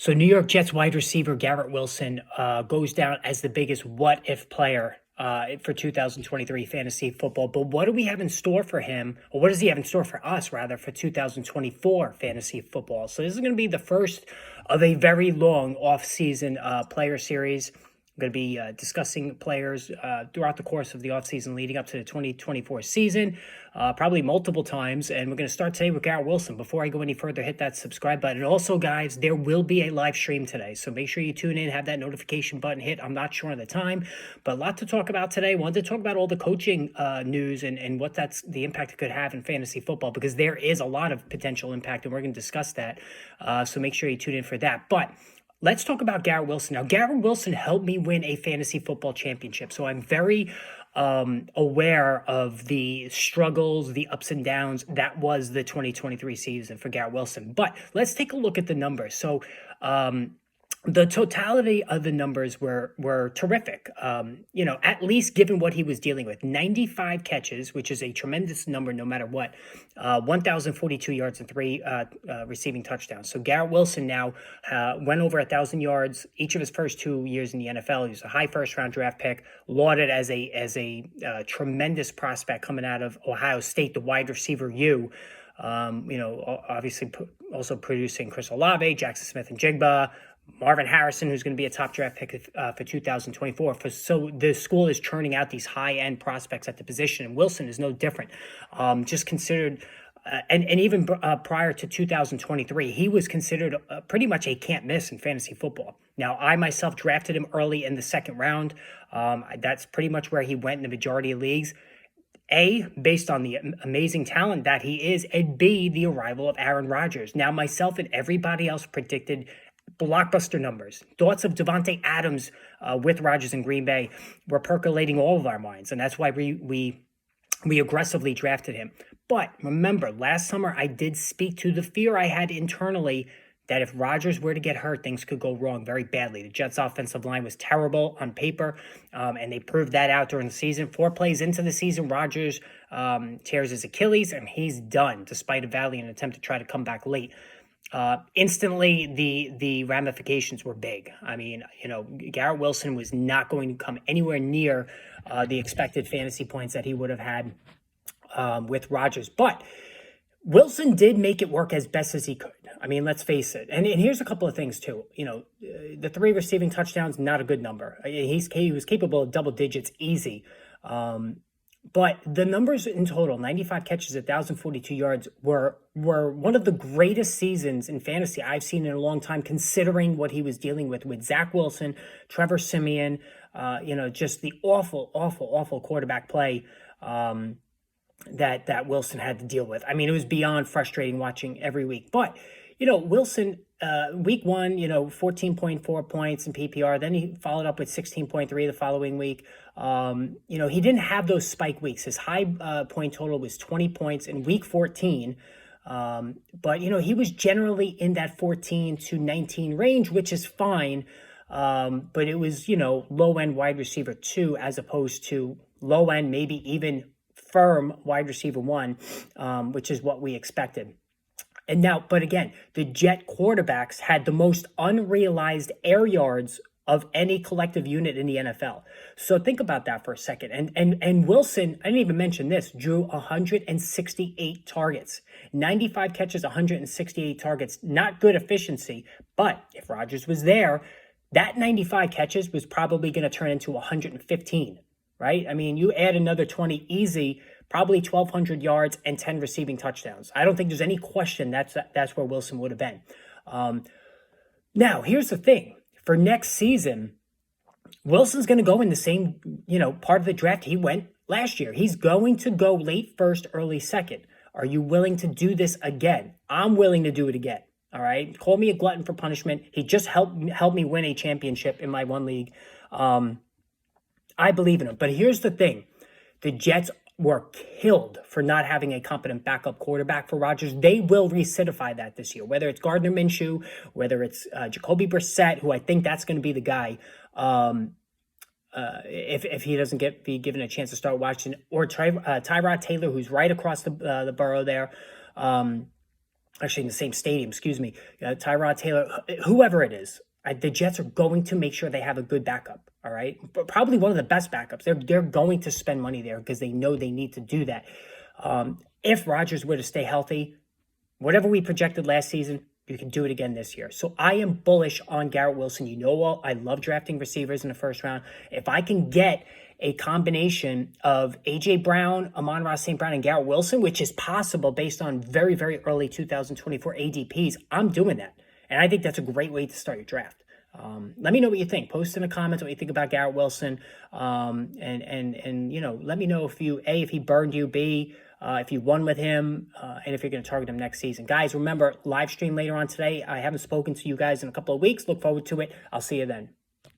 So New York Jets wide receiver Garrett Wilson goes down as the biggest what-if player for 2023 fantasy football. But what do we have in store for him, or what does he have in store for us, rather, for 2024 fantasy football? So this is going to be the first of a very long off-season player series. I'm going to be discussing players throughout the course of the offseason leading up to the 2024 season, probably multiple times. And we're going to start today with Garrett Wilson. Before I go any further, hit that subscribe button. And also, guys, there will be a live stream today. So make sure you tune in, have that notification button hit. I'm not sure of the time, but a lot to talk about today. Wanted to talk about all the coaching news and what the impact it could have in fantasy football, because there is a lot of potential impact, and we're going to discuss that. So make sure you tune in for that. But let's talk about Garrett Wilson. Now, Garrett Wilson helped me win a fantasy football championship, so I'm very aware of the struggles, the ups and downs. That was the 2023 season for Garrett Wilson. But let's take a look at the numbers. So the totality of the numbers were terrific. At least given what he was dealing with. 95 catches, which is a tremendous number no matter what. 1,042 yards and 3 receiving touchdowns. So Garrett Wilson now went over 1,000 yards each of his first 2 years in the NFL. He was a high first-round draft pick, lauded as a tremendous prospect coming out of Ohio State, the wide receiver U. Obviously also producing Chris Olave, Jackson Smith and Jigba, Marvin Harrison, who's going to be a top draft pick for 2024. So the school is churning out these high-end prospects at the position, and Wilson is no different. Just considered, and even prior to 2023, he was considered pretty much a can't-miss in fantasy football. Now, I myself drafted him early in the second round. That's pretty much where he went in the majority of leagues. A, based on the amazing talent that he is, and B, the arrival of Aaron Rodgers. Now, myself and everybody else predicted blockbuster numbers. Thoughts of Devontae Adams with Rodgers in Green Bay were percolating all of our minds, and that's why we aggressively drafted him. But remember, last summer I did speak to the fear I had internally that if Rodgers were to get hurt, things could go wrong very badly. The Jets' offensive line was terrible on paper, and they proved that out during the season. 4 plays into the season, Rodgers tears his Achilles, and he's done, despite a valiant attempt to try to come back late. Instantly, the ramifications were big. I mean, Garrett Wilson was not going to come anywhere near the expected fantasy points that he would have had with Rodgers. But Wilson did make it work as best as he could. I mean, let's face it. And here's a couple of things, too. The 3 receiving touchdowns, not a good number. He was capable of double digits easy. But the numbers in total, 95 catches, 1,042 yards, were one of the greatest seasons in fantasy I've seen in a long time, considering what he was dealing with Zach Wilson, Trevor Siemian, just the awful quarterback play that Wilson had to deal with. I mean, it was beyond frustrating watching every week. But, Wilson, week 1, 14.4 points in PPR. Then he followed up with 16.3 the following week. He didn't have those spike weeks. His high point total was 20 points in week 14. But, he was generally in that 14 to 19 range, which is fine. But it was, low-end wide receiver 2 as opposed to low-end, maybe even firm wide receiver 1, which is what we expected. And now, but again, the Jet quarterbacks had the most unrealized air yards of any collective unit in the NFL. So think about that for a second. And Wilson, I didn't even mention this, drew 168 targets, 95 catches, 168 targets. Not good efficiency, but if Rodgers was there, that 95 catches was probably going to turn into 115, right? I mean, you add another 20 easy, probably 1,200 yards and 10 receiving touchdowns. I don't think there's any question that's where Wilson would have been. Now, here's the thing. For next season, Wilson's going to go in the same, part of the draft he went last year. He's going to go late first, early second. Are you willing to do this again? I'm willing to do it again. All right. Call me a glutton for punishment. He just helped me win a championship in my one league. I believe in him. But here's the thing. The Jets were killed for not having a competent backup quarterback for Rodgers. They will recidify that this year, whether it's Gardner Minshew, whether it's Jacoby Brissett, who I think that's going to be the guy if he doesn't be given a chance to start Washington, or Tyrod Taylor, who's right across the borough there. actually in the same stadium, excuse me, Tyrod Taylor, whoever it is, the Jets are going to make sure they have a good backup. All right, but probably one of the best backups. They're going to spend money there because they know they need to do that. If Rodgers were to stay healthy, whatever we projected last season, you can do it again this year. So I am bullish on Garrett Wilson. You know, well, I love drafting receivers in the first round. If I can get a combination of A.J. Brown, Amon-Ra St. Brown, and Garrett Wilson, which is possible based on very, very early 2024 ADPs, I'm doing that. And I think that's a great way to start your draft. Let me know what you think. Post in the comments what you think about Garrett Wilson. And you know, let me know if he burned you, B, if you won with him, and if you're going to target him next season. Guys, remember, live stream later on today. I haven't spoken to you guys in a couple of weeks. Look forward to it. I'll see you then.